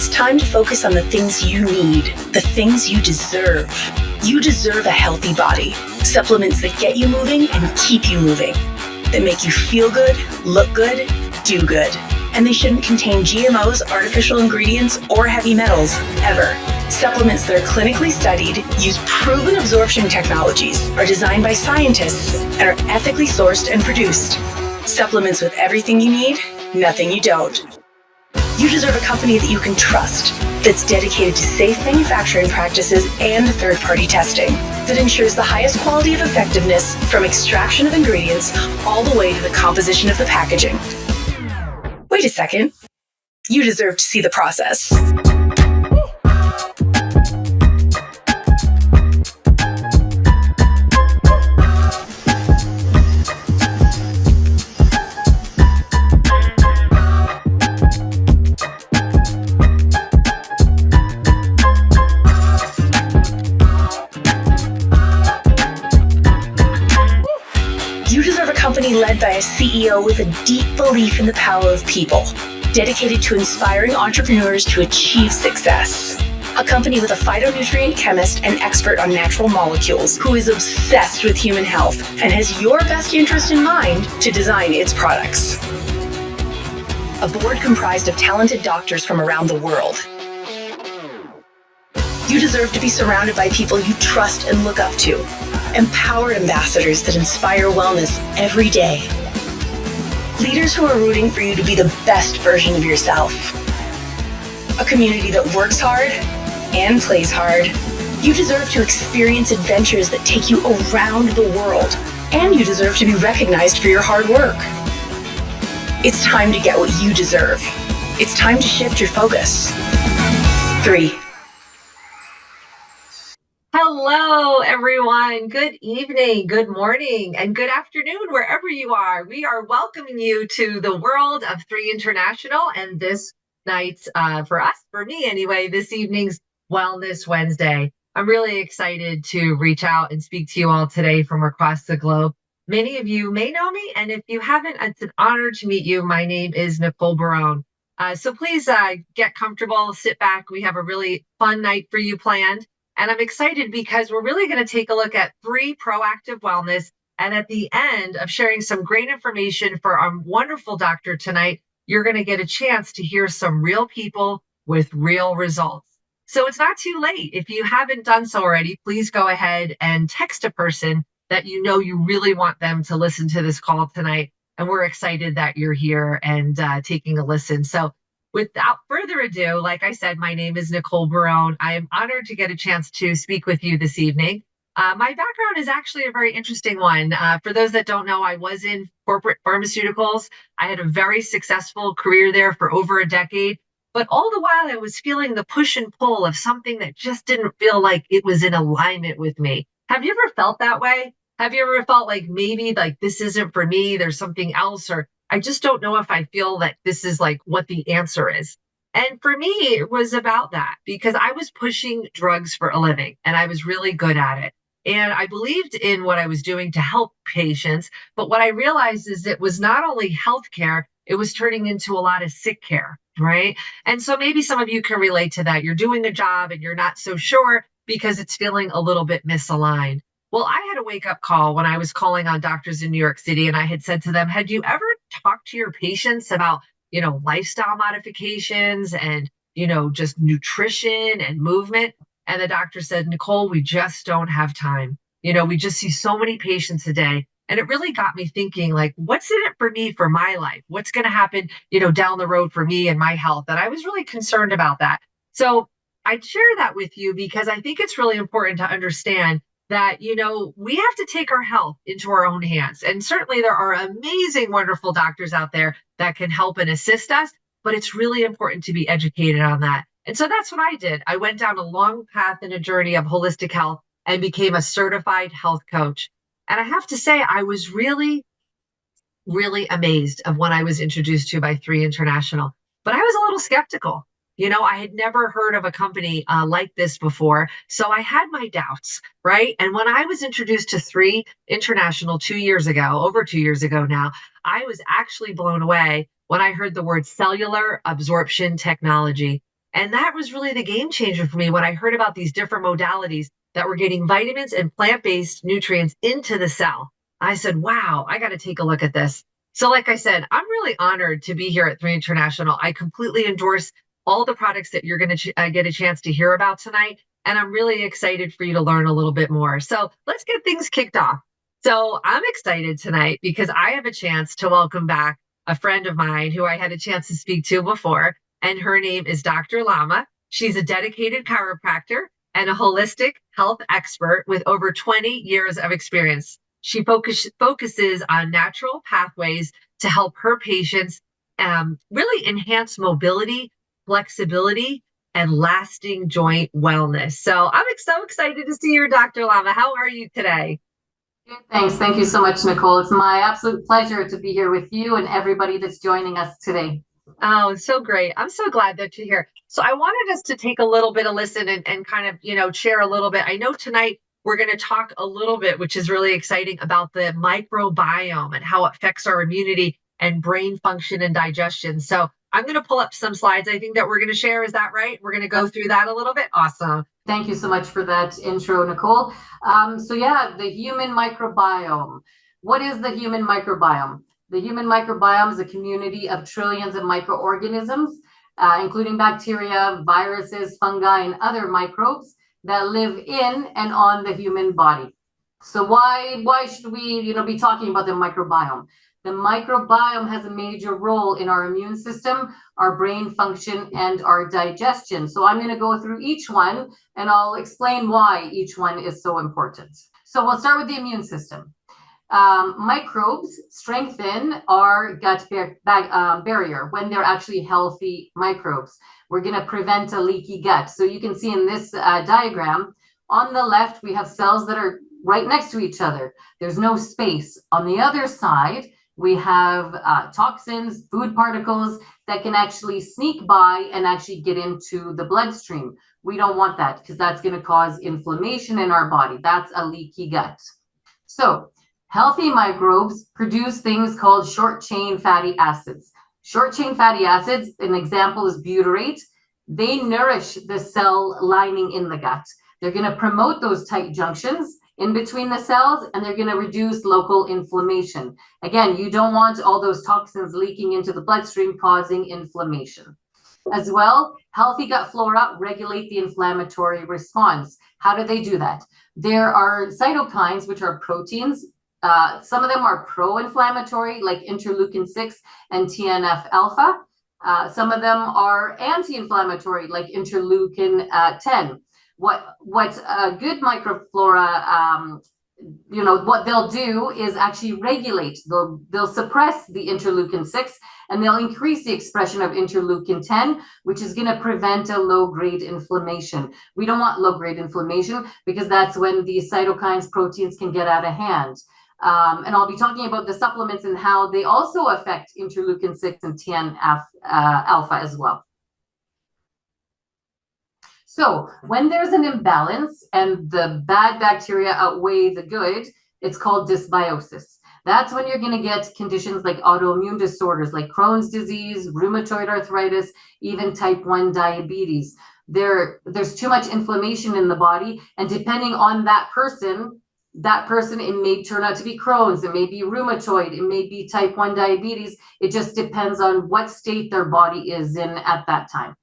It's time to focus on the things you need, the things you deserve. You deserve a healthy body. Supplements that get you moving and keep you moving. That make you feel good, look good, do good. And they shouldn't contain GMOs, artificial ingredients, or heavy metals, ever. Supplements that are clinically studied, use proven absorption technologies, are designed by scientists, and are ethically sourced and produced. Supplements with everything you need, nothing you don't. You deserve a company that you can trust, that's dedicated to safe manufacturing practices and third-party testing, that ensures the highest quality of effectiveness from extraction of ingredients all the way to the composition of the packaging. Wait a second. You deserve to see the process. Company led by a CEO with a deep belief in the power of people, dedicated to inspiring entrepreneurs to achieve success. A company with a phytonutrient chemist and expert on natural molecules who is obsessed with human health and has your best interest in mind to design its products. A board comprised of talented doctors from around the world. You deserve to be surrounded by people you trust and look up to. Empowered ambassadors that inspire wellness every day. Leaders who are rooting for you to be the best version of yourself. A community that works hard and plays hard. You deserve to experience adventures that take you around the world. And you deserve to be recognized for your hard work. It's time to get what you deserve. It's time to shift your focus. 3. Hello, everyone. Good evening, good morning, and good afternoon, wherever you are. We are welcoming you to the world of 3 International and this night's, for me anyway, this evening's Wellness Wednesday. I'm really excited to reach out and speak to you all today from across the globe. Many of you may know me, and if you haven't, it's an honor to meet you. My name is Nicole Barone. So please get comfortable, sit back. We have a really fun night for you planned. And I'm excited because we're really going to take a look at 3 proactive wellness. And at the end of sharing some great information for our wonderful doctor tonight, you're going to get a chance to hear some real people with real results. So it's not too late. If you haven't done so already, please go ahead and text a person that you know you really want them to listen to this call tonight. And we're excited that you're here and taking a listen. So without further ado, like I said, my name is Nicole Barone. I am honored to get a chance to speak with you this evening. My background is actually a very interesting one. For those that don't know, I was in corporate pharmaceuticals. I had a very successful career there for over a decade. But all the while, I was feeling the push and pull of something that just didn't feel like it was in alignment with me. Have you ever felt that way? Have you ever felt like maybe like this isn't for me, there's something else, or I just don't know if I feel that this is like what the answer is. And for me, it was about that because I was pushing drugs for a living and I was really good at it. And I believed in what I was doing to help patients. But what I realized is it was not only healthcare, it was turning into a lot of sick care, right? And so maybe some of you can relate to that. You're doing a job and you're not so sure because it's feeling a little bit misaligned. Well, I had a wake-up call when I was calling on doctors in New York City, and I had said to them, had you ever talked to your patients about, lifestyle modifications and, just nutrition and movement? And the doctor said, Nicole, we just don't have time. We just see so many patients a day. And it really got me thinking, like, what's in it for me for my life? What's going to happen, down the road for me and my health? And I was really concerned about that. So I'd share that with you because I think it's really important to understand that, we have to take our health into our own hands. And certainly there are amazing, wonderful doctors out there that can help and assist us, but it's really important to be educated on that. And so that's what I did. I went down a long path and a journey of holistic health and became a certified health coach. And I have to say, I was really, really amazed of what I was introduced to by 3 International, but I was a little skeptical. I had never heard of a company like this before. So I had my doubts, right? And when I was introduced to 3 International 2 years ago, over 2 years ago now, I was actually blown away when I heard the word cellular absorption technology. And that was really the game changer for me when I heard about these different modalities that were getting vitamins and plant-based nutrients into the cell. I said, wow, I got to take a look at this. So like I said, I'm really honored to be here at 3 International. I completely endorse all the products that you're going to get a chance to hear about tonight. And I'm really excited for you to learn a little bit more. So let's get things kicked off. So I'm excited tonight because I have a chance to welcome back a friend of mine who I had a chance to speak to before, and her name is Dr. Lama. She's a dedicated chiropractor and a holistic health expert with over 20 years of experience. She focuses on natural pathways to help her patients really enhance mobility, flexibility, and lasting joint wellness. So I'm so excited to see you, Dr. Lama. How are you today? Thanks. Thank you so much, Nicole. It's my absolute pleasure to be here with you and everybody that's joining us today. Oh, so great. I'm so glad that you're here. So I wanted us to take a little bit of listen and kind of, share a little bit. I know tonight we're going to talk a little bit, which is really exciting, about the microbiome and how it affects our immunity and brain function and digestion. So I'm going to pull up some slides I think that we're going to share. Is that right? We're going to go through that a little bit. Awesome. Thank you so much for that intro, Nicole. The human microbiome. What is the human microbiome? The human microbiome is a community of trillions of microorganisms, including bacteria, viruses, fungi, and other microbes that live in and on the human body. So why should we be talking about the microbiome? The microbiome has a major role in our immune system, our brain function, and our digestion. So I'm going to go through each one and I'll explain why each one is so important. So we'll start with the immune system. Microbes strengthen our gut barrier when they're actually healthy microbes. We're going to prevent a leaky gut. So you can see in this diagram, on the left, we have cells that are right next to each other. There's no space. On the other side, we have toxins, food particles that can actually sneak by and actually get into the bloodstream. We don't want that because that's going to cause inflammation in our body. That's a leaky gut. So healthy microbes produce things called short-chain fatty acids. Short-chain fatty acids, an example is butyrate. They nourish the cell lining in the gut. They're going to promote those tight junctions in between the cells, and they're going to reduce local inflammation. Again, you don't want all those toxins leaking into the bloodstream causing inflammation. As well, healthy gut flora regulate the inflammatory response. How do they do that? There are cytokines, which are proteins. Some of them are pro-inflammatory, like interleukin-6 and TNF-alpha. Some of them are anti-inflammatory, like interleukin-10. What a good microflora, what they'll do is actually regulate. They'll suppress the interleukin-6 and they'll increase the expression of interleukin-10, which is going to prevent a low-grade inflammation. We don't want low-grade inflammation because that's when these cytokines, proteins can get out of hand. And I'll be talking about the supplements and how they also affect interleukin-6 and TNF-alpha as well. So when there's an imbalance and the bad bacteria outweigh the good, it's called dysbiosis. That's when you're going to get conditions like autoimmune disorders like Crohn's disease, rheumatoid arthritis, even type 1 diabetes. There's too much inflammation in the body, and depending on that person, it may turn out to be Crohn's, it may be rheumatoid, it may be type 1 diabetes. It just depends on what state their body is in at that time.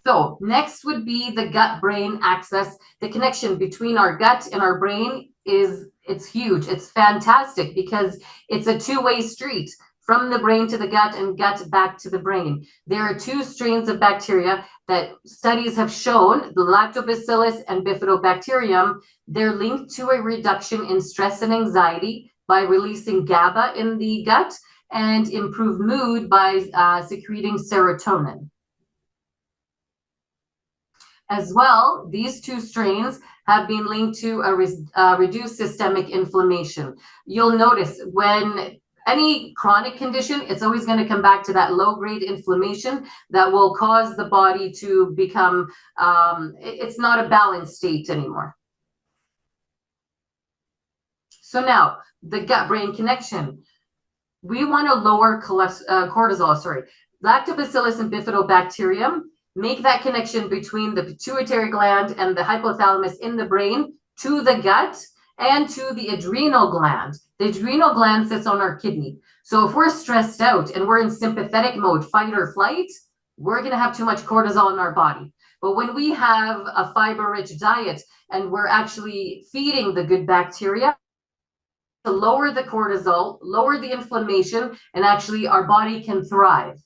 So next would be the gut-brain axis. The connection between our gut and our brain it's huge. It's fantastic because it's a two-way street from the brain to the gut and gut back to the brain. There are two strains of bacteria that studies have shown, the lactobacillus and bifidobacterium. They're linked to a reduction in stress and anxiety by releasing GABA in the gut and improved mood by secreting serotonin. As well, these two strains have been linked to a reduced systemic inflammation. You'll notice when any chronic condition, it's always going to come back to that low-grade inflammation that will cause the body to become, it's not a balanced state anymore. So now, the gut-brain connection. We want to lower cortisol, Lactobacillus and bifidobacterium make that connection between the pituitary gland and the hypothalamus in the brain to the gut and to the adrenal gland. The adrenal gland sits on our kidney. So if we're stressed out and we're in sympathetic mode, fight or flight, we're going to have too much cortisol in our body. But when we have a fiber-rich diet and we're actually feeding the good bacteria, to lower the cortisol, lower the inflammation, and actually our body can thrive.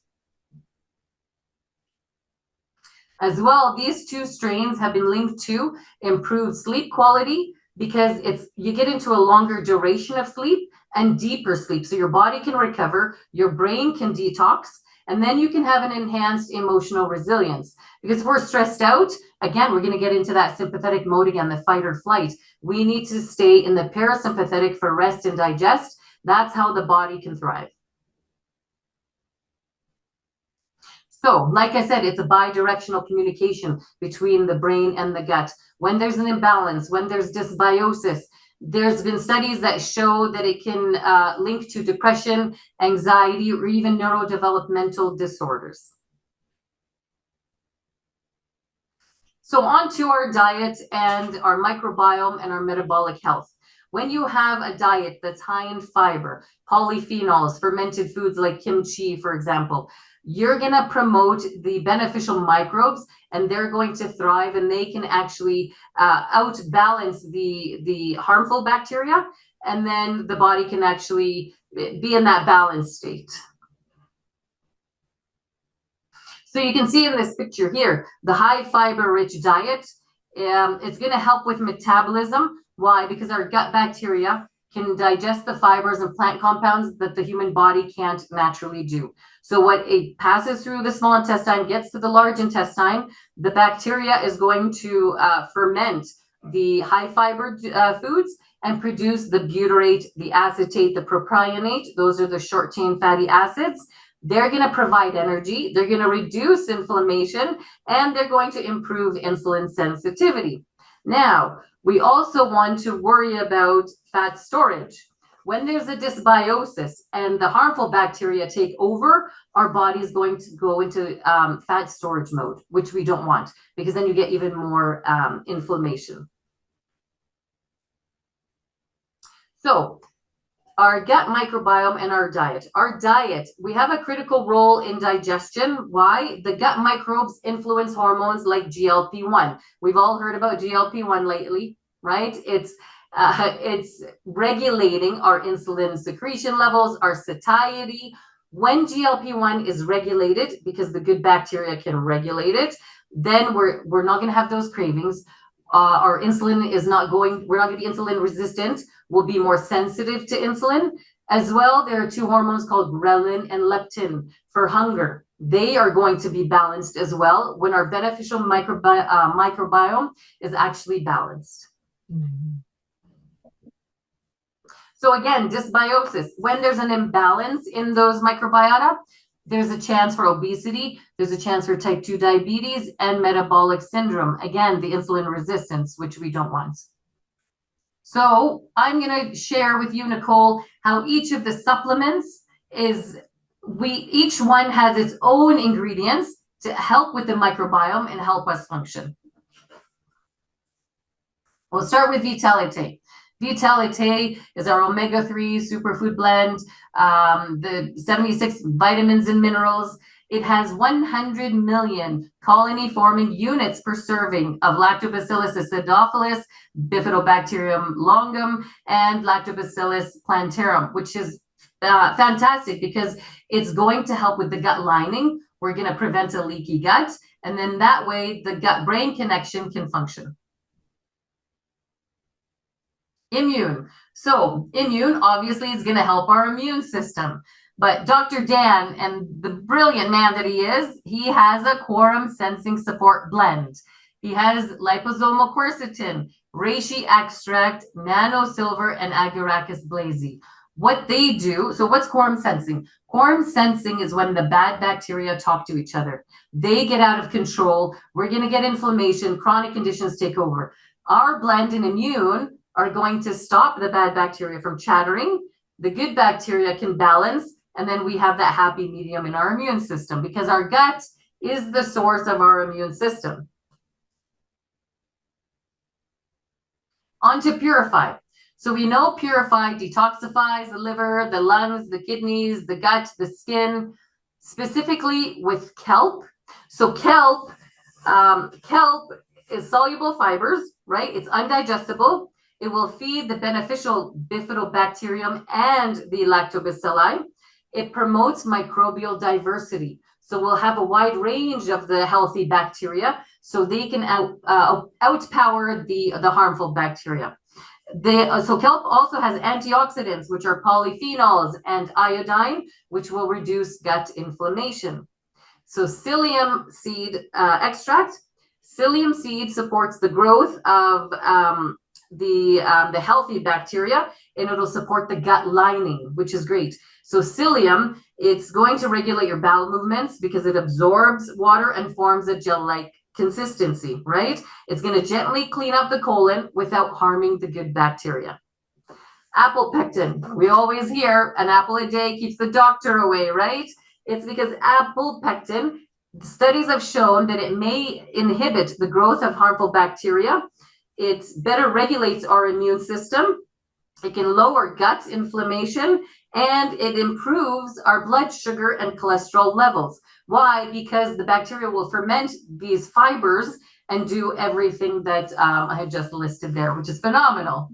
As well, these two strains have been linked to improved sleep quality because you get into a longer duration of sleep and deeper sleep. So your body can recover, your brain can detox, and then you can have an enhanced emotional resilience. Because if we're stressed out, again, we're going to get into that sympathetic mode again, the fight or flight. We need to stay in the parasympathetic for rest and digest. That's how the body can thrive. So, like I said, it's a bi-directional communication between the brain and the gut. When there's an imbalance, when there's dysbiosis, there's been studies that show that it can link to depression, anxiety, or even neurodevelopmental disorders. So on to our diet and our microbiome and our metabolic health. When you have a diet that's high in fiber, polyphenols, fermented foods like kimchi, for example, you're going to promote the beneficial microbes and they're going to thrive and they can actually outbalance the harmful bacteria, and then the body can actually be in that balanced state. So you can see in this picture here, the high fiber rich diet, it's going to help with metabolism. Why? Because our gut bacteria can digest the fibers and plant compounds that the human body can't naturally do. So what it passes through the small intestine gets to the large intestine, the bacteria is going to ferment the high fiber foods and produce the butyrate, the acetate, the propionate. Those are the short chain fatty acids. They're going to provide energy, they're going to reduce inflammation, and they're going to improve insulin sensitivity. Now, we also want to worry about fat storage. When there's a dysbiosis and the harmful bacteria take over, our body is going to go into fat storage mode, which we don't want, because then you get even more inflammation. So, our gut microbiome and our diet. Our diet, we have a critical role in digestion. Why? The gut microbes influence hormones like GLP-1. We've all heard about GLP-1 lately, right? It's regulating our insulin secretion levels, our satiety. When GLP-1 is regulated, because the good bacteria can regulate it, then we're not going to have those cravings. Our insulin is not going, we're not going to be insulin resistant. We'll be more sensitive to insulin. As well, there are two hormones called ghrelin and leptin for hunger. They are going to be balanced as well when our beneficial microbiome is actually balanced. Mm-hmm. So again, dysbiosis. When there's an imbalance in those microbiota, there's a chance for obesity, there's a chance for type 2 diabetes and metabolic syndrome. Again, the insulin resistance, which we don't want. So I'm going to share with you, Nicole, how each of the supplements each one has its own ingredients to help with the microbiome and help us function. We'll start with Vitalite. Vitalite is our omega-3 superfood blend, the 76 vitamins and minerals. It has 100 million colony-forming units per serving of Lactobacillus acidophilus, Bifidobacterium longum, and Lactobacillus plantarum, which is fantastic because it's going to help with the gut lining. We're going to prevent a leaky gut, and then that way the gut-brain connection can function. Immune. So immune obviously is going to help our immune system. But Dr. Dan, and the brilliant man that he is, he has a quorum sensing support blend. He has liposomal quercetin, reishi extract, nano silver, and agaricus blazei. What they do, so what's quorum sensing? Quorum sensing is when the bad bacteria talk to each other. They get out of control. We're going to get inflammation. Chronic conditions take over. Our blend and immune are going to stop the bad bacteria from chattering. The good bacteria can balance, And then we have that happy medium in our immune system because our gut is the source of our immune system. On to purify. So we know purify detoxifies the liver, the lungs, the kidneys, the gut, the skin, specifically with kelp. So kelp is soluble fibers, right? It's undigestible. It will feed the beneficial bifidobacterium and the lactobacilli. It promotes microbial diversity. So we'll have a wide range of the healthy bacteria so they can outpower the harmful bacteria. So kelp also has antioxidants, which are polyphenols, and iodine, which will reduce gut inflammation. So psyllium seed extract. Psyllium seed supports the growth of the healthy bacteria, and it'll support the gut lining, which is great. So psyllium, it's going to regulate your bowel movements because it absorbs water and forms a gel-like consistency, right? It's going to gently clean up the colon without harming the good bacteria. Apple pectin. We always hear an apple a day keeps the doctor away, right? It's because apple pectin, studies have shown that it may inhibit the growth of harmful bacteria. It better regulates our immune system. It can lower gut inflammation, and it improves our blood sugar and cholesterol levels. Why? Because the bacteria will ferment these fibers and do everything that I had just listed there, which is phenomenal.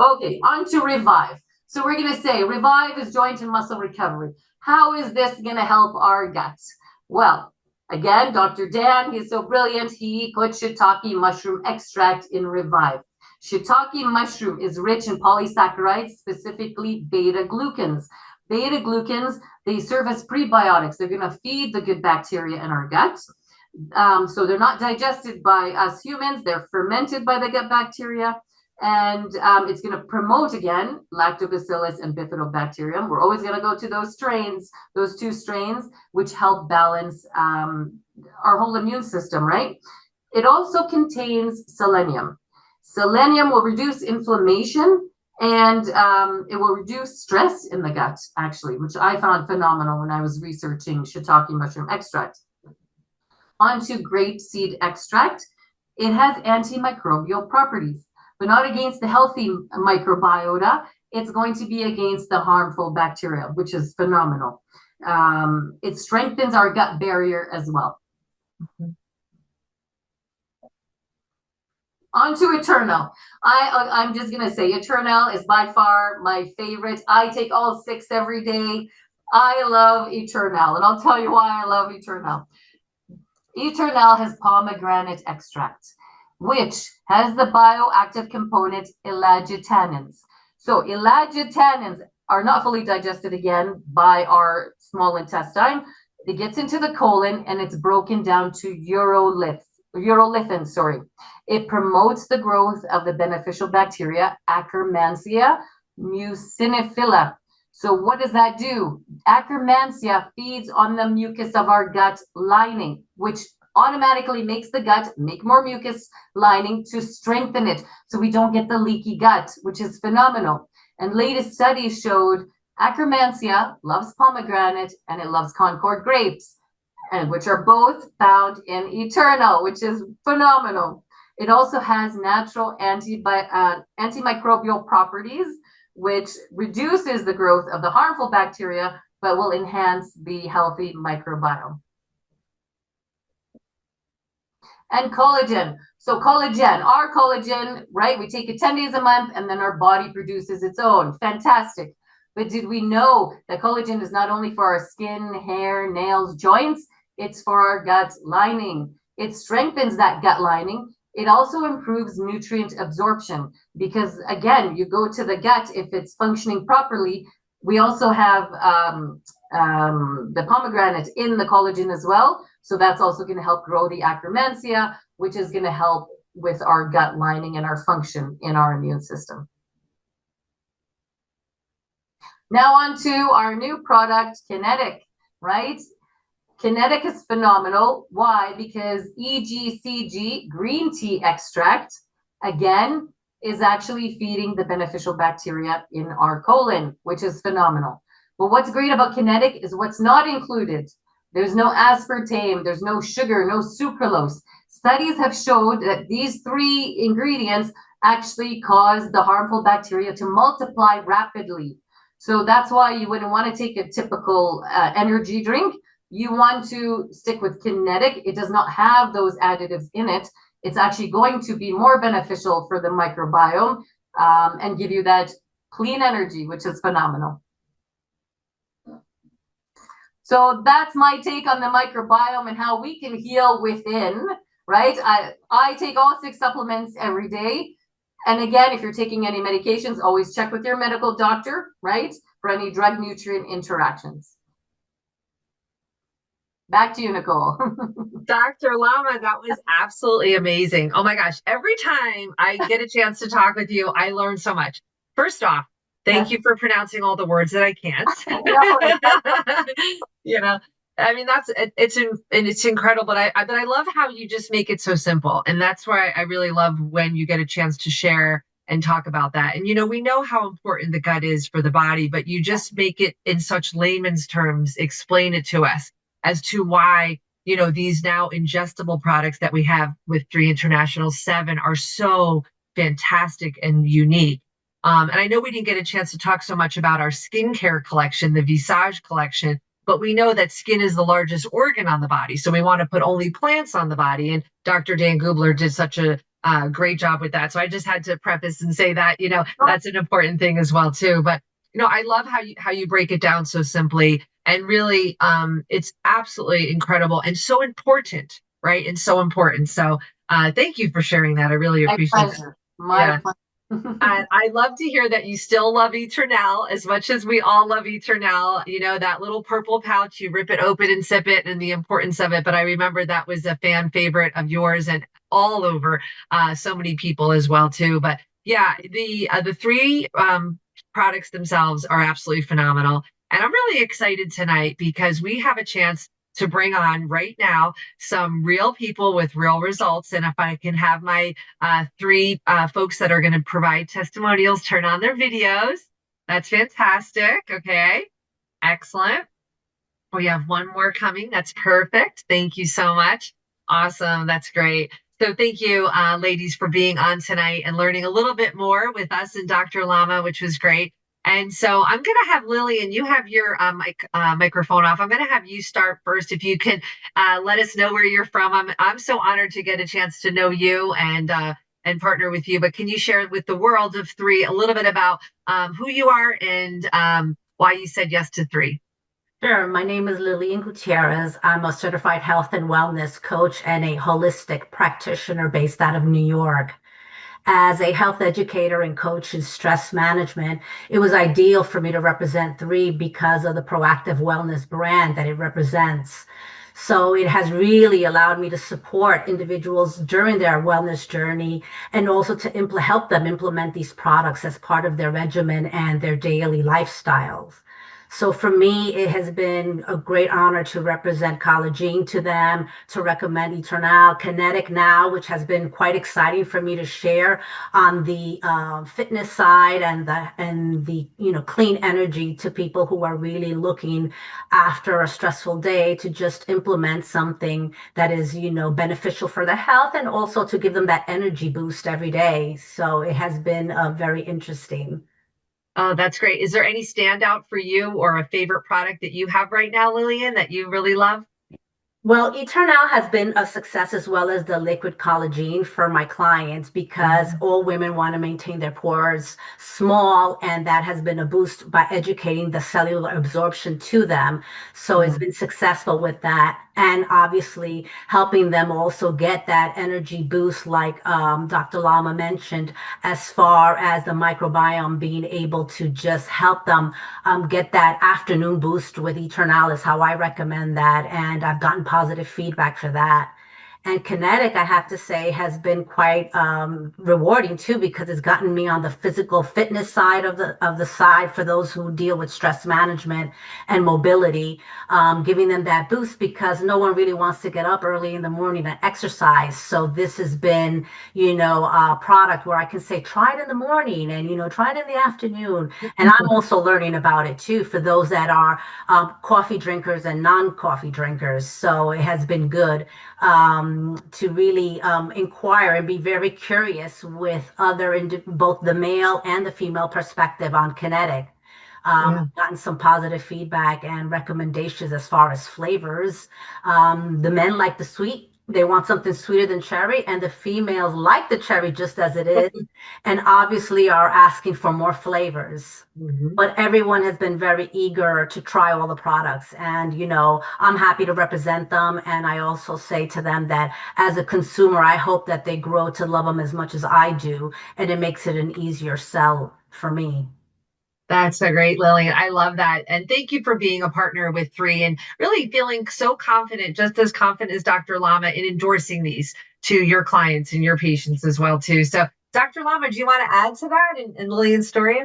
Okay, on to revive. So we're going to say revive is joint and muscle recovery. How is this going to help our guts? Well, again, Dr. Dan, he's so brilliant. He put shiitake mushroom extract in revive. Shiitake mushroom is rich in polysaccharides, specifically beta-glucans. Beta-glucans, they serve as prebiotics. They're going to feed the good bacteria in our gut. So they're not digested by us humans. They're fermented by the gut bacteria. And it's going to promote, again, lactobacillus and bifidobacterium. We're always going to go to those strains, those two strains, which help balance our whole immune system, right? It also contains selenium. Selenium will reduce inflammation, and it will reduce stress in the gut, actually, which I found phenomenal when I was researching shiitake mushroom extract. On to grape seed extract. It has antimicrobial properties, but not against the healthy microbiota. It's going to be against the harmful bacteria, which is phenomenal. It strengthens our gut barrier as well. Mm-hmm. On to Eternal. I'm just going to say Eternal is by far my favorite. I take all 6 every day. I love Eternal, and I'll tell you why I love Eternal. Eternal has pomegranate extract, which has the bioactive component elagitannins. So elagitannins are not fully digested again by our small intestine. It gets into the colon and it's broken down to urolithin, sorry. It promotes the growth of the beneficial bacteria, Akkermansia muciniphila. So what does that do? Akkermansia feeds on the mucus of our gut lining, which automatically makes the gut make more mucus lining to strengthen it so we don't get the leaky gut, which is phenomenal. And latest studies showed Akkermansia loves pomegranate and it loves Concord grapes, and which are both found in Eternal, which is phenomenal. It also has natural antimicrobial properties, which reduces the growth of the harmful bacteria, but will enhance the healthy microbiome. And collagen. So collagen, our collagen, right? We take it 10 days a month and then our body produces its own. Fantastic. But did we know that collagen is not only for our skin, hair, nails, joints, it's for our gut lining. It strengthens that gut lining. It also improves nutrient absorption because, again, you go to the gut, if it's functioning properly, we also have the pomegranate in the collagen as well. So that's also going to help grow the Akkermansia, which is going to help with our gut lining and our function in our immune system. Now on to our new product, Kinetic, right? Kinetic is phenomenal. Why? Because EGCG green tea extract, again, is actually feeding the beneficial bacteria in our colon, which is phenomenal. But what's great about Kinetic is what's not included. There's no aspartame, there's no sugar, no sucralose. Studies have showed that these 3 ingredients actually cause the harmful bacteria to multiply rapidly. So that's why you wouldn't want to take a typical energy drink. You want to stick with Kinetic. It does not have those additives in it. It's actually going to be more beneficial for the microbiome and give you that clean energy, which is phenomenal. So that's my take on the microbiome and how we can heal within, right? I take all 6 supplements every day. And again, if you're taking any medications, always check with your medical doctor, right? For any drug nutrient interactions. Back to you, Nicole. Dr. Lama, that was absolutely amazing. Oh my gosh. Every time I get a chance to talk with you, I learn so much. First off, thank you for pronouncing all the words that I can't. You know, I mean, it's incredible, but I love how you just make it so simple. And that's why I really love when you get a chance to share and talk about that. And, you know, we know how important the gut is for the body, but you just make it in such layman's terms, explain it to us as to why, you know, these now ingestible products that we have with 3 International 7 are so fantastic and unique. And I know we didn't get a chance to talk so much about our skincare collection, the Visage collection, but we know that skin is the largest organ on the body. So we want to put only plants on the body. And Dr. Dan Gubler did such a great job with that. So I just had to preface and say that, you know, that's an important thing as well, too. But, you know, I love how you break it down so simply. And really, it's absolutely incredible and so important, right? And so important. So thank you for sharing that. I really appreciate it. My pleasure. And I love to hear that you still love Eternal as much as we all love Eternal. You know, that little purple pouch, you rip it open and sip it and the importance of it. But I remember that was a fan favorite of yours and all over so many people as well, too. But yeah, the 3 products themselves are absolutely phenomenal. And I'm really excited tonight because we have a chance to bring on right now some real people with real results. And if I can have my 3 folks that are going to provide testimonials turn on their videos, that's fantastic. Okay, excellent. We have one more coming. That's perfect. Thank you so much. Awesome. That's great. So thank you, ladies, for being on tonight and learning a little bit more with us and Dr. Lama, which was great. And so I'm going to have Lillian, you have your microphone off. I'm going to have you start first. If you can let us know where you're from. I'm so honored to get a chance to know you and partner with you. But can you share with the world of 3 a little bit about who you are and why you said yes to 3? Sure. My name is Lillian Gutierrez. I'm a certified health and wellness coach and a holistic practitioner based out of New York. As a health educator and coach in stress management, it was ideal for me to represent 3 because of the proactive wellness brand that it represents. So it has really allowed me to support individuals during their wellness journey and also to help them implement these products as part of their regimen and their daily lifestyles. So for me, it has been a great honor to represent Collagen to them, to recommend Eternal, Kinetic now, which has been quite exciting for me to share on the fitness side and the clean energy to people who are really looking after a stressful day to just implement something that is, beneficial for their health and also to give them that energy boost every day. So it has been very interesting. Oh, that's great. Is there any standout for you or a favorite product that you have right now, Lillian, that you really love? Well, Eternal has been a success as well as the liquid collagen for my clients because all women want to maintain their pores small, and that has been a boost by educating the cellular absorption to them. So it's been successful with that. And obviously helping them also get that energy boost like Dr. Lama mentioned, as far as the microbiome being able to just help them get that afternoon boost with Eternal is how I recommend that. And I've gotten positive feedback for that. And Kinetic, I have to say, has been quite rewarding too, because it's gotten me on the physical fitness side of the side for those who deal with stress management and mobility, giving them that boost, because no one really wants to get up early in the morning and exercise. So this has been, a product where I can say, try it in the morning and, try it in the afternoon. And I'm also learning about it too for those that are coffee drinkers and non-coffee drinkers. So it has been good to really inquire and be very curious with both the male and the female perspective on Kinetic. Gotten some positive feedback and recommendations as far as flavors. The men like the sweet. They want something sweeter than cherry, and the females like the cherry just as it is, and obviously are asking for more flavors. But everyone has been very eager to try all the products, and I'm happy to represent them. And I also say to them that as a consumer, I hope that they grow to love them as much as I do, and it makes it an easier sell for me. That's so great, Lillian. I love that. And thank you for being a partner with 3 and really feeling so confident, just as confident as Dr. Lama, in endorsing these to your clients and your patients as well, too. So, Dr. Lama, do you want to add to that and Lillian's story?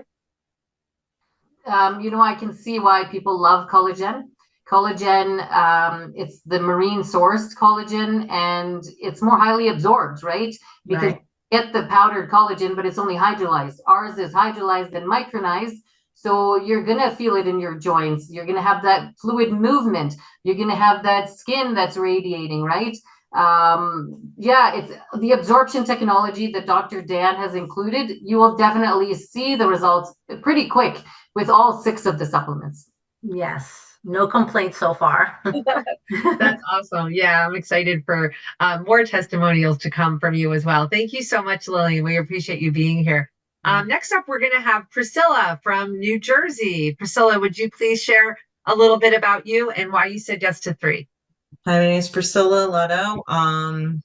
I can see why people love collagen. Collagen, it's the marine sourced collagen, and it's more highly absorbed, right? Because you get the powdered collagen, but it's only hydrolyzed. Ours is hydrolyzed and micronized. So you're going to feel it in your joints. You're going to have that fluid movement. You're going to have that skin that's radiating, right? It's the absorption technology that Dr. Dan has included. You will definitely see the results pretty quick with all 6 of the supplements. Yes. No complaints so far. That's awesome. Yeah, I'm excited for more testimonials to come from you as well. Thank you so much, Lillian. We appreciate you being here. Next up, we're going to have Priscilla from New Jersey. Priscilla, would you please share a little bit about you and why you said yes to 3? Hi, my name is Priscilla Leto. I'm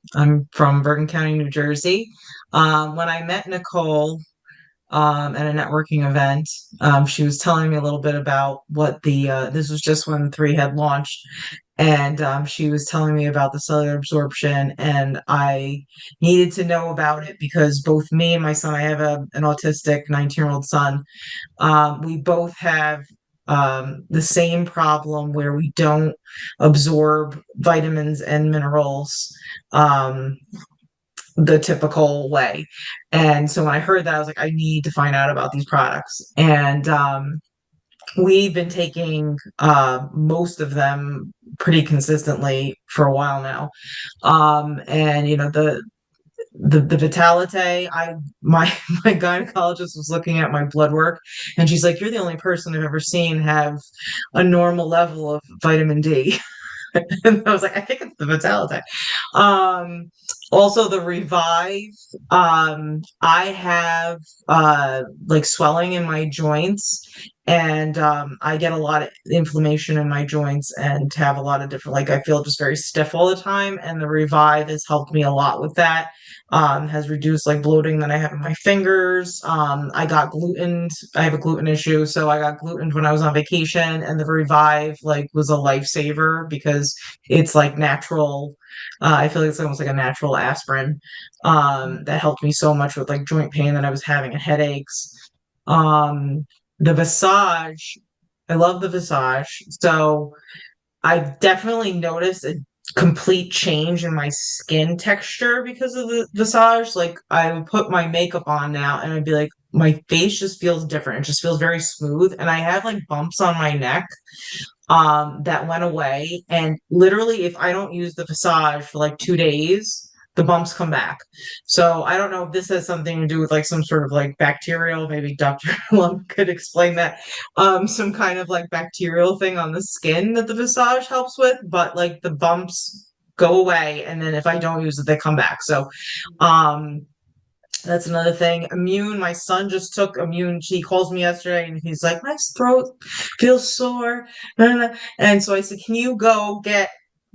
from Bergen County, New Jersey. When I met Nicole at a networking event, she was telling me a little bit about what this was just when 3 had launched. And she was telling me about the cellular absorption, and I needed to know about it because both me and my son, I have an autistic 19-year-old son. We both have the same problem where we don't absorb vitamins and minerals the typical way. And so when I heard that, I was like, I need to find out about these products. And we've been taking most of them pretty consistently for a while now. And the Vitalite, my gynecologist was looking at my blood work, and she's like, you're the only person I've ever seen have a normal level of vitamin D. And I was like, I think it's the Vitalite. Also the Revive. I have like swelling in my joints, and I get a lot of inflammation in my joints and have a lot of different, like I feel just very stiff all the time. And the Revive has helped me a lot with that. Has reduced like bloating that I have in my fingers. I got gluten. I have a gluten issue, so I got gluten when I was on vacation, and the Revive was a lifesaver because it's like natural. I feel like it's almost like a natural aspirin that helped me so much with like joint pain that I was having and headaches. The Visage, I love the Visage. So I definitely noticed a complete change in my skin texture because of the Visage. Like I would put my makeup on now and I'd be like, my face just feels different. It just feels very smooth. And I have like bumps on my neck that went away. And literally, if I don't use the Visage for like 2 days, the bumps come back. So I don't know if this has something to do with like some sort of like bacterial, maybe Dr. Lum could explain that, some kind of like bacterial thing on the skin that the Visage helps with, but like the bumps go away, and then if I don't use it, they come back. So that's another thing. Immune, my son just took Immune. He calls me yesterday and he's like, my throat feels sore. And so I said, can you go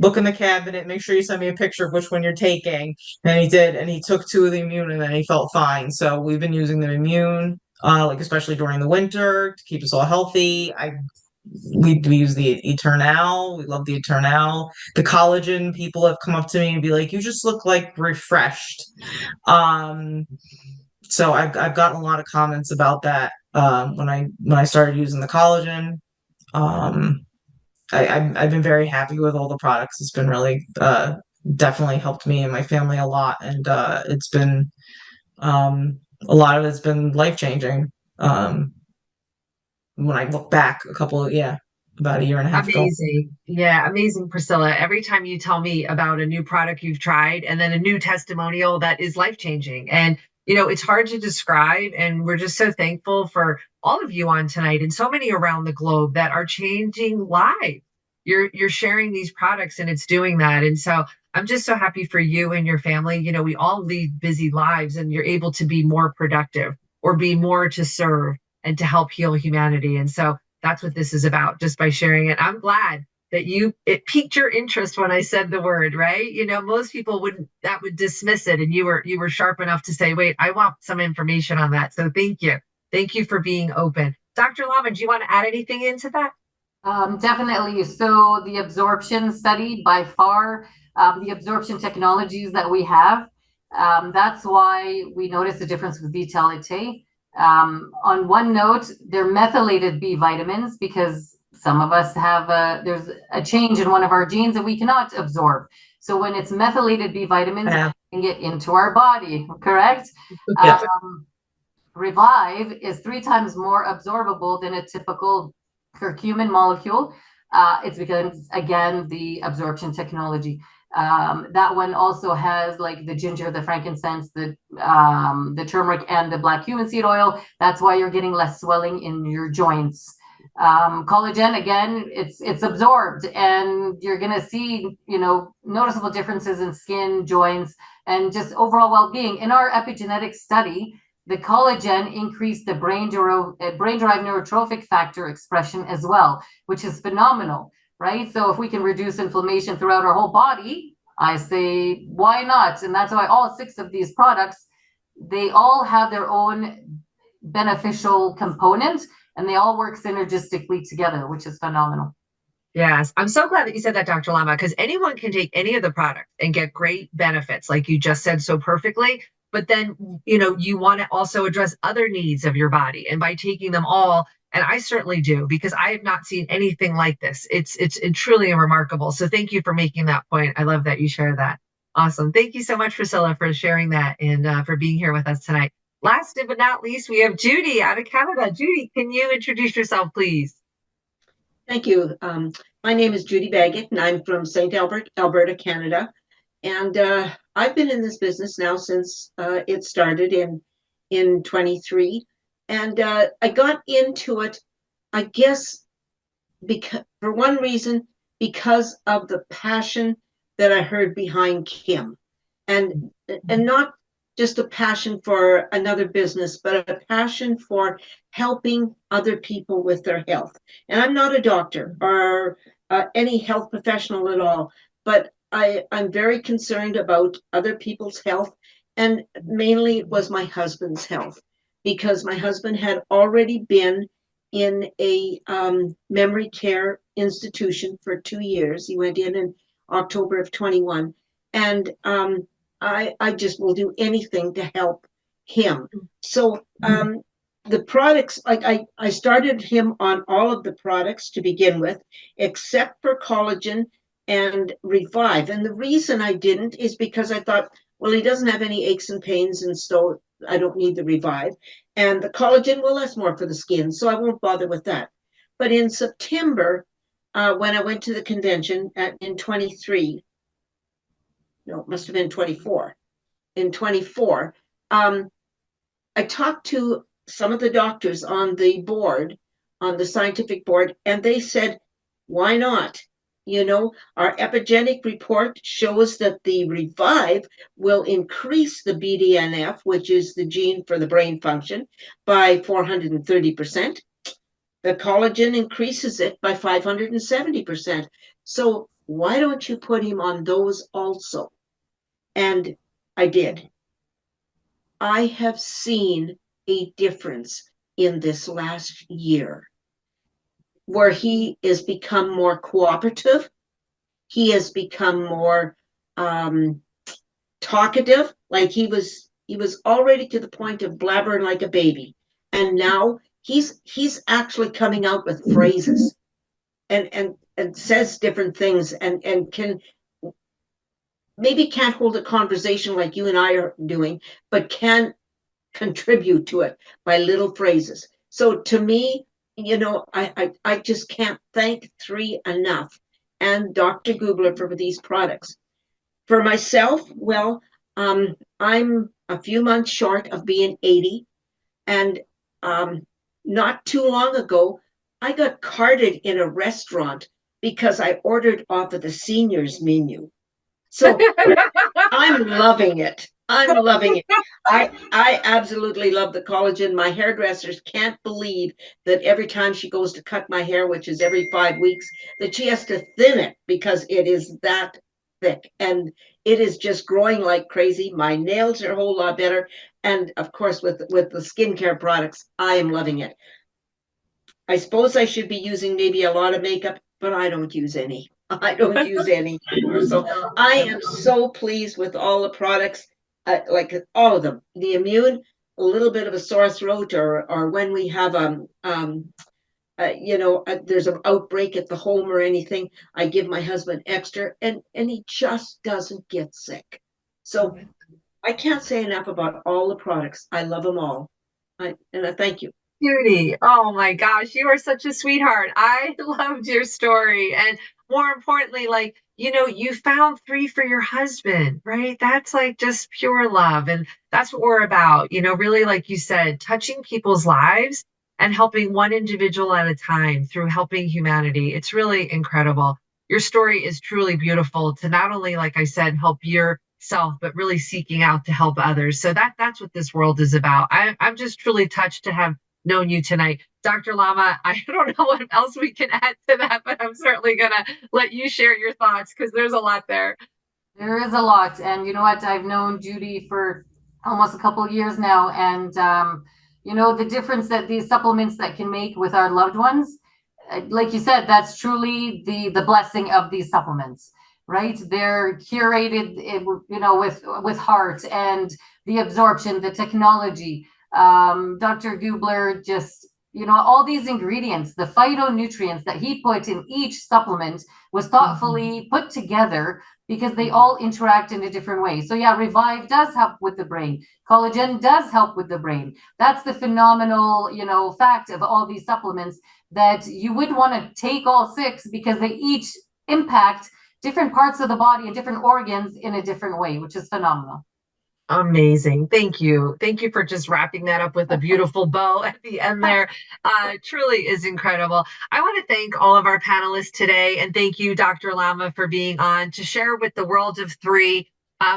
look in the cabinet, make sure you send me a picture of which one you're taking. And he did, and he took 2 of the Immune, and then he felt fine. So we've been using the Immune, like especially during the winter to keep us all healthy. we use the Eternal. We love the Eternal. The collagen, people have come up to me and be like, "You just look like refreshed." So I've gotten a lot of comments about that when I started using the collagen. I've been very happy with all the products. It's been really definitely helped me and my family a lot, and it's been a lot of it's been life-changing. When I look back about a year and a half ago. Amazing. Yeah, amazing, Priscilla. Every time you tell me about a new product you've tried and then a new testimonial that is life-changing. And, it's hard to describe. And we're just so thankful for all of you on tonight and so many around the globe that are changing lives. You're sharing these products and it's doing that. And so I'm just so happy for you and your family. We all lead busy lives and you're able to be more productive or be more to serve and to help heal humanity. And so that's what this is about, just by sharing it. I'm glad that it piqued your interest when I said the word, right? Most people would dismiss it. And you were sharp enough to say, wait, I want some information on that. So thank you. Thank you for being open. Dr. Lama, do you want to add anything into that? Definitely. So the absorption study, by far, the absorption technologies that we have, that's why we notice the difference with Vitalite. On one note, they're methylated B vitamins because some of us there's a change in one of our genes that we cannot absorb. So when it's methylated B vitamins, it can get into our body, correct? Yeah. Revive is 3 times more absorbable than a typical curcumin molecule. It's because, again, the absorption technology. That one also has like the ginger, the frankincense, the turmeric, and the black cumin seed oil. That's why you're getting less swelling in your joints. Collagen, again, it's absorbed, and you're gonna see noticeable differences in skin, joints, and just overall well-being. In our epigenetic study, the collagen increased the brain-derived neurotrophic factor expression as well, which is phenomenal, right? So if we can reduce inflammation throughout our whole body, I say, why not? And that's why all 6 of these products, they all have their own beneficial component, and they all work synergistically together, which is phenomenal. Yes. I'm so glad that you said that, Dr. Lama, because anyone can take any of the products and get great benefits, like you just said so perfectly. But then, you want to also address other needs of your body. And by taking them all, and I certainly do, because I have not seen anything like this. It's truly remarkable. So thank you for making that point. I love that you share that. Awesome. Thank you so much, Priscilla, for sharing that and for being here with us tonight. Last but not least, we have Judy out of Canada. Judy, can you introduce yourself, please? Thank you. My name is Judy Baggett, and I'm from St. Albert, Alberta, Canada. And I've been in this business now since it started in 23. And I got into it, I guess, because for one reason, because of the passion that I heard behind Kim, and not just a passion for another business, but a passion for helping other people with their health. And I'm not a doctor or any health professional at all, but I'm very concerned about other people's health, and mainly it was my husband's health, because my husband had already been in a memory care institution for 2 years. He went in October of 21, and I just will do anything to help him. So the products, like I started him on all of the products to begin with, except for collagen and Revive. And the reason I didn't is because I thought, well, he doesn't have any aches and pains, and so I don't need the Revive. And the collagen, well, that's more for the skin, so I won't bother with that. But in September, when I went to the convention in 23, no, it must have been 24. In 24, I talked to some of the doctors on the board, on the scientific board, and they said, why not? Our epigenetic report shows that the Revive will increase the BDNF, which is the gene for the brain function, by 430%. The collagen increases it by 570%. So why don't you put him on those also? And I did. I have seen a difference in this last year. where he is become more cooperative. He has become more talkative. Like he was already to the point of blabbering like a baby, and now he's actually coming out with phrases and says different things and can maybe can't hold a conversation like you and I are doing, but can contribute to it by little phrases. So to me, I just can't thank 3 enough, and Dr. Gubler for these products. For myself, well, I'm a few months short of being 80, and not too long ago, I got carded in a restaurant because I ordered off of the seniors menu. So I'm loving it. I'm loving it. I absolutely love the collagen. My hairdressers can't believe that every time she goes to cut my hair, which is every 5 weeks, that she has to thin it because it is that thick, and it is just growing like crazy. My nails are a whole lot better, and of course with the skincare products, I am loving it. I suppose I should be using maybe a lot of makeup, but I don't use any. I don't use any. So I am so pleased with all the products, like all of them. The immune, a little bit of a sore throat, or when we have there's an outbreak at the home or anything, I give my husband extra, and he just doesn't get sick. So I can't say enough about all the products. I love them all. I thank you. Judy, oh my gosh, you are such a sweetheart. I loved your story. And more importantly, like, you found 3 for your husband, right? That's like just pure love. And that's what we're about, really, like you said, touching people's lives and helping one individual at a time through helping humanity. It's really incredible. Your story is truly beautiful to not only, like I said, help yourself, but really seeking out to help others. So that's what this world is about. I'm just truly touched to have known you tonight. Dr. Lama, I don't know what else we can add to that, but I'm certainly going to let you share your thoughts because there's a lot there. There is a lot. And you know what? I've known Judy for almost a couple of years now. And, the difference that these supplements that can make with our loved ones, like you said, that's truly the blessing of these supplements, right? They're curated, with heart and the absorption, the technology. Dr. Gubler just, all these ingredients, the phytonutrients that he put in each supplement was thoughtfully put together because they all interact in a different way. So yeah, Revive does help with the brain. Collagen does help with the brain. That's the phenomenal, fact of all these supplements, that you would want to take all 6 because they each impact different parts of the body and different organs in a different way, which is phenomenal. Amazing. Thank you. Thank you for just wrapping that up with a beautiful bow at the end there. Truly is incredible. I want to thank all of our panelists today, and thank you, Dr. Lama, for being on to share with the world of 3.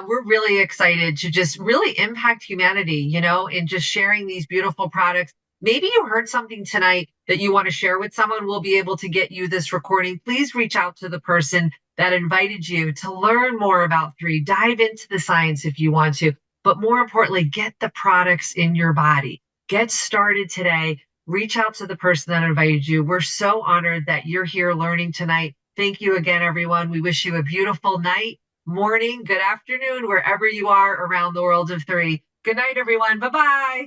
We're really excited to just really impact humanity, in just sharing these beautiful products. Maybe you heard something tonight that you want to share with someone. We'll be able to get you this recording. Please reach out to the person that invited you to learn more about 3. Dive into the science if you want to. But more importantly, get the products in your body. Get started today. Reach out to the person that invited you. We're so honored that you're here learning tonight. Thank you again, everyone. We wish you a beautiful night, morning, good afternoon, wherever you are around the world of 3. Good night, everyone. Bye-bye.